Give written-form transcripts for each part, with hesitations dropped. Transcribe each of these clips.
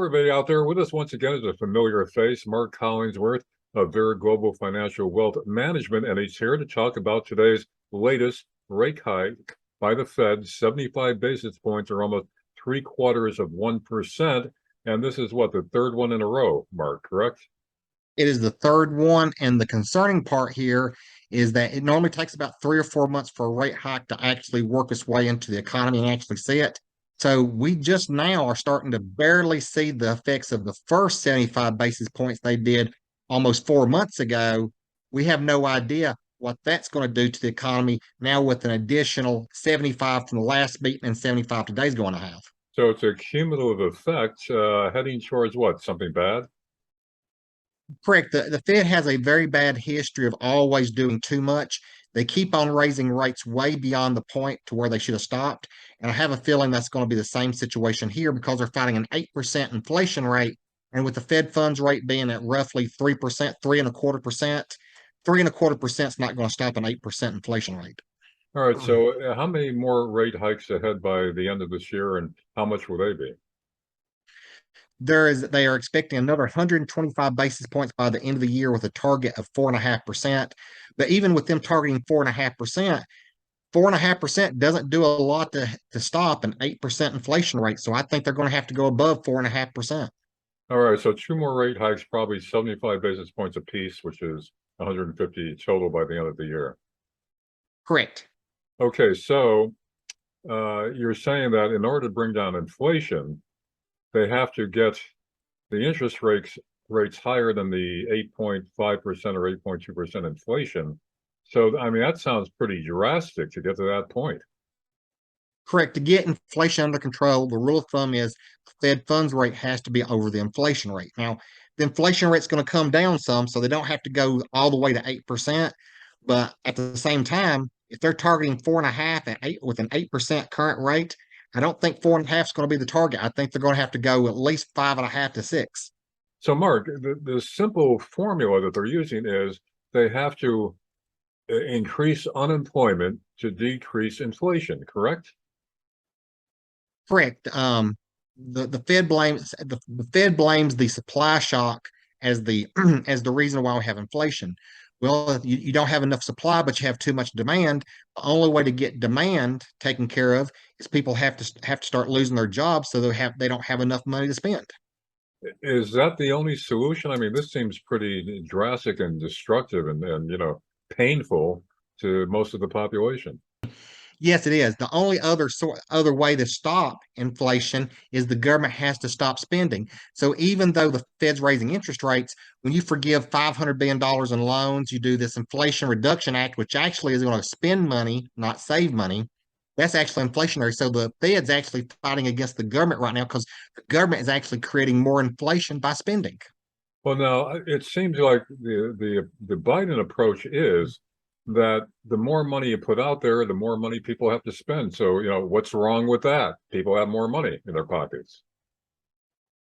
everybody out there. With us once again is a familiar face, Mark Collinsworth of Vere Global Financial Wealth Management, and he's here to talk about today's latest rate hike by the Fed, 75 basis points, or almost 0.75%. And this is what, the third one in a row, Mark, correct? It is the third one, and the concerning part here is that it normally takes about 3 or 4 months for a rate hike to actually work its way into the economy and actually see it. So we just now are starting to barely see the effects of the first 75 basis points they did almost 4 months ago. We have no idea what that's going to do to the economy now with an additional 75 from the last meeting and 75 today's going to have. So it's a cumulative effect heading towards what, something bad? Correct. The Fed has a very bad history of always doing too much. They keep on raising rates way beyond the point to where they should have stopped. And I have a feeling that's going to be the same situation here because they're fighting an 8% inflation rate. And with the Fed funds rate being at roughly 3%, 3.25%, 3.25% is not going to stop an 8% inflation rate. All right, so how many more rate hikes ahead by the end of this year, and how much will they be? They are expecting another 125 basis points by the end of the year with a target of 4.5%. But even with them targeting 4.5%, 4.5% doesn't do a lot to stop an 8% inflation rate. So I think they're going to have to go above 4.5%. All right, so two more rate hikes, probably 75 basis points apiece, which is 150 total by the end of the year. Correct. Okay, so you're saying that in order to bring down inflation, they have to get the interest rates higher than the 8.5% or 8.2% inflation. So, I mean, that sounds pretty drastic to get to that point. Correct. To get inflation under control, the rule of thumb is the Fed funds rate has to be over the inflation rate. Now, the inflation rate's going to come down some, so they don't have to go all the way to 8%. But at the same time, if they're targeting 4.5 at 8 with an 8% current rate, I don't think 4.5 is going to be the target. I think they're going to have to go at least 5.5 to 6. So, Mark, the simple formula that they're using is they have to increase unemployment to decrease inflation, correct? Correct. The Fed blames the supply shock as the as the reason why we have inflation. Well, you don't have enough supply, but you have too much demand. The only way to get demand taken care of is people have to start losing their jobs, so they don't have enough money to spend. Is that the only solution? I mean, this seems pretty drastic and destructive and painful to most of the population. Yes, it is. The only other way to stop inflation is the government has to stop spending. So even though the Fed's raising interest rates, when you forgive $500 billion in loans, you do this Inflation Reduction Act, which actually is going to spend money, not save money. That's actually inflationary. So the Fed's actually fighting against the government right now because the government is actually creating more inflation by spending. Well, now it seems like the Biden approach is that the more money you put out there, the more money people have to spend. So, what's wrong with that? People have more money in their pockets.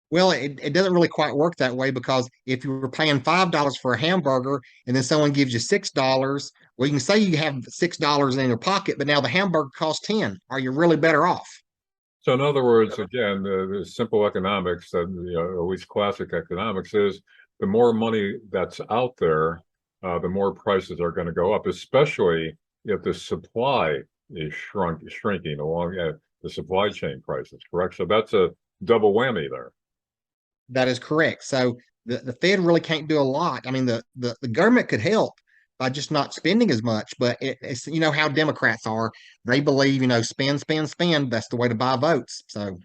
Well, it doesn't really quite work that way because if you were paying $5 for a hamburger and then someone gives you $6, well, you can say you have $6 in your pocket, but now the hamburger costs 10. Are you really better off? So, in other words, again, the simple economics that, at least classic economics is the more money that's out there, the more prices are going to go up, especially if the supply is shrinking along the supply chain prices, correct? So that's a double whammy there. That is correct. So the Fed really can't do a lot. I mean, the government could help by just not spending as much, but it's how Democrats are. They believe, spend, spend, spend. That's the way to buy votes. So,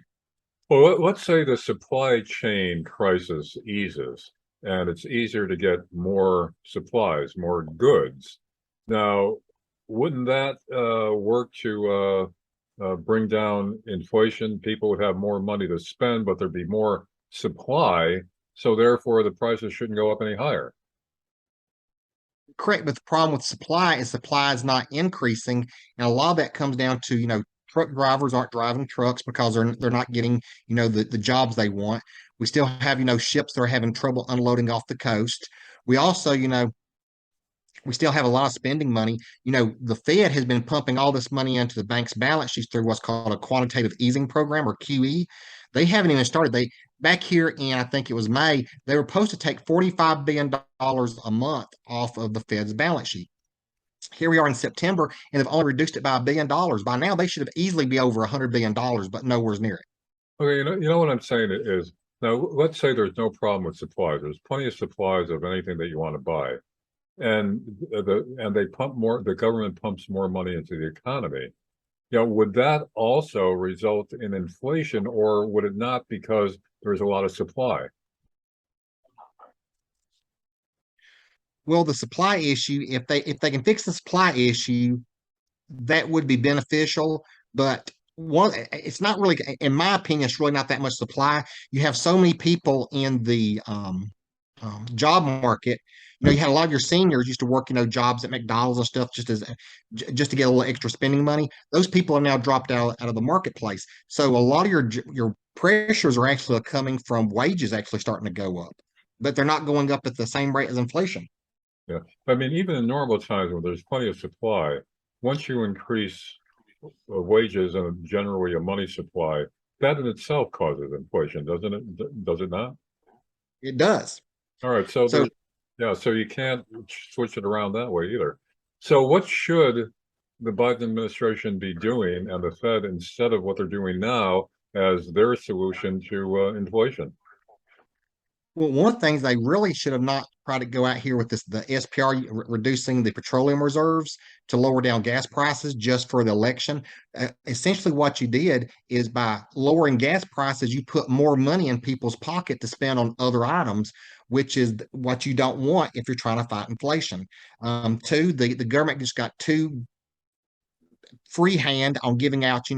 Well, let's say the supply chain crisis eases and it's easier to get more supplies, more goods. Now, wouldn't that work to bring down inflation? People would have more money to spend, but there'd be more supply. So therefore, the prices shouldn't go up any higher. correct. But the problem with supply is not increasing, and a lot of that comes down to truck drivers aren't driving trucks because they're not getting the jobs they want. We still have ships that are having trouble unloading off the coast. We also we still have a lot of spending money. The Fed has been pumping all this money into the bank's balance sheets through what's called a quantitative easing program, or QE. They haven't even started. They back here in, I think it was May, they were supposed to take $45 billion a month off of the Fed's balance sheet. Here we are in September, and they've only reduced it by $1 billion. By now, they should have easily be over $100 billion, but nowhere's near it. Okay, you know what I'm saying is, now let's say there's no problem with supplies. There's plenty of supplies of anything that you want to buy. And they pump more, the government pumps more money into the economy. You know, would that also result in inflation, or would it not, because there's a lot of supply? Well, the supply issue, if they can fix the supply issue, that would be beneficial. But it's not really, in my opinion, it's really not that much supply. You have so many people in the job market. You had a lot of your seniors used to work, jobs at McDonald's and stuff, just to get a little extra spending money. Those people are now dropped out of the marketplace. So a lot of your pressures are actually coming from wages actually starting to go up, but they're not going up at the same rate as inflation. Yeah, I mean, even in normal times when there's plenty of supply, once you increase wages and generally a money supply, that in itself causes inflation, doesn't it? Does it not? It does. All right, so So yeah, so you can't switch it around that way either. So what should the Biden administration be doing, and the Fed, instead of what they're doing now as their solution to inflation? Well, one of the things they really should have not tried to go out here with the SPR reducing the petroleum reserves to lower down gas prices just for the election. Essentially, what you did is by lowering gas prices, you put more money in people's pocket to spend on other items, which is what you don't want if you're trying to fight inflation. Two, the government just got too free hand on giving out,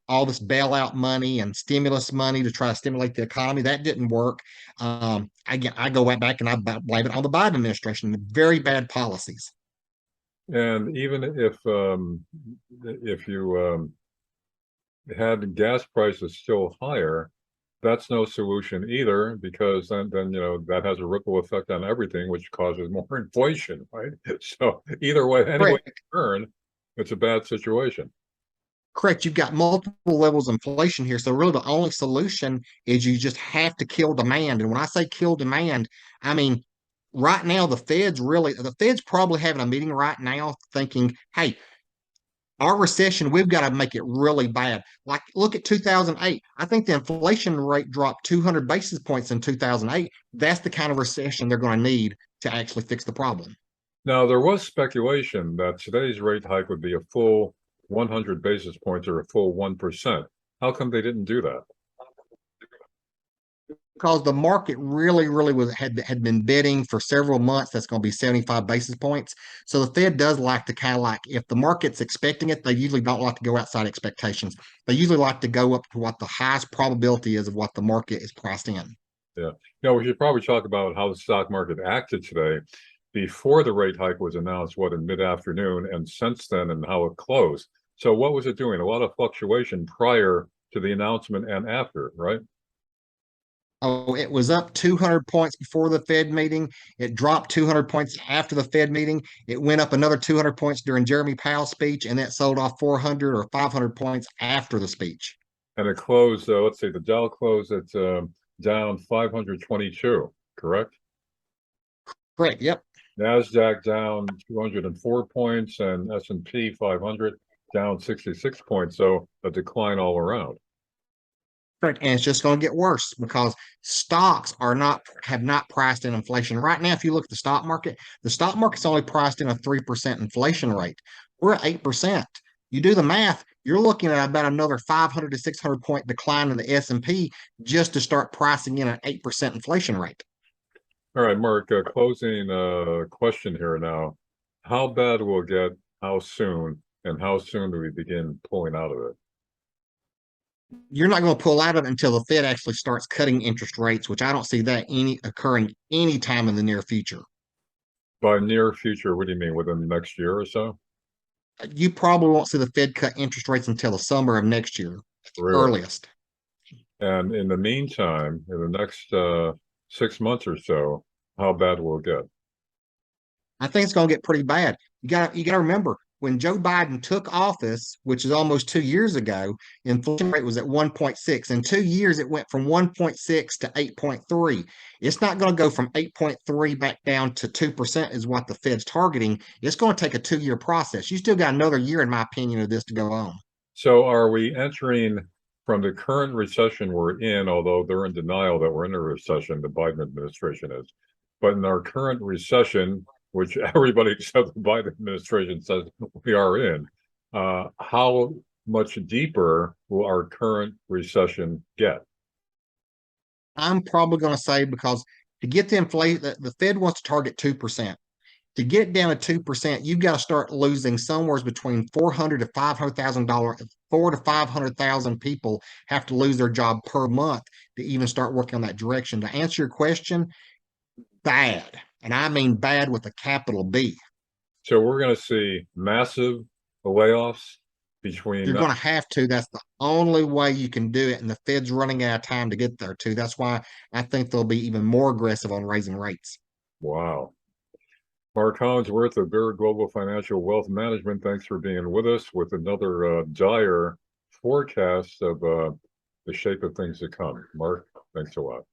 all this bailout money and stimulus money to try to stimulate the economy. That didn't work. I go right back and I blame it on the Biden administration. Very bad policies. And even if you had gas prices still higher, that's no solution either, because then that has a ripple effect on everything, which causes more inflation, right? So either way, anyway you turn, it's a bad situation. Correct. You've got multiple levels of inflation here. So really the only solution is you just have to kill demand. And when I say kill demand, I mean right now the Fed's probably having a meeting right now thinking, hey, our recession, we've got to make it really bad. Like, look at 2008. I think the inflation rate dropped 200 basis points in 2008. That's the kind of recession they're going to need to actually fix the problem. Now, there was speculation that today's rate hike would be a full 100 basis points or a full 1%. How come they didn't do that? Because the market really had been bidding for several months. That's going to be 75 basis points. So the Fed does like to kind of like, if the market's expecting it, they usually don't like to go outside expectations. They usually like to go up to what the highest probability is of what the market is priced in. Yeah. We should probably talk about how the stock market acted today before the rate hike was announced, in mid-afternoon, and since then, and how it closed. So what was it doing? A lot of fluctuation prior to the announcement and after, right? Oh, it was up 200 points before the Fed meeting. It dropped 200 points after the Fed meeting. It went up another 200 points during Jeremy Powell's speech, and it sold off 400 or 500 points after the speech. And it closed, let's say the Dow closed at down 522, correct? Correct, yep. NASDAQ down 204 points, and S&P 500 down 66 points. So a decline all around. And it's just going to get worse because stocks have not priced in inflation. Right now, if you look at the stock market's only priced in a 3% inflation rate. We're at 8%. You do the math, you're looking at about another 500 to 600 point decline in the S&P just to start pricing in an 8% inflation rate. All right, Mark, closing question here now. How bad will it get? How soon? And how soon do we begin pulling out of it? You're not going to pull out of it until the Fed actually starts cutting interest rates, which I don't see that occurring any time in the near future. By near future, what do you mean? Within the next year or so? You probably won't see the Fed cut interest rates until the summer of next year, Really? earliest. And in the meantime, in the next 6 months or so, how bad will it get? I think it's going to get pretty bad. You got to remember, when Joe Biden took office, which is almost 2 years ago, the inflation rate was at 1.6. In 2 years, it went from 1.6 to 8.3. It's not going to go from 8.3 back down to 2% is what the Fed's targeting. It's going to take a 2 year process. You still got another year, in my opinion, of this to go on. So are we entering from the current recession we're in, although they're in denial that we're in a recession, the Biden administration is, but in our current recession, which everybody except the Biden administration says we are in, how much deeper will our current recession get? I'm probably going to say because to get the inflation, the Fed wants to target 2%. To get down to 2%, you've got to start losing somewhere between 400 to $500,000. 400 to 500,000 people have to lose their job per month to even start working on that direction. To answer your question, bad, and I mean bad with a capital B. So we're going to see massive layoffs between. You're going to have to. That's the only way you can do it, and the Fed's running out of time to get there too. That's why I think they'll be even more aggressive on raising rates. Wow. Mark Collinsworth of Vere Global Financial Wealth Management, thanks for being with us with another dire forecast of the shape of things to come. Mark, thanks a lot.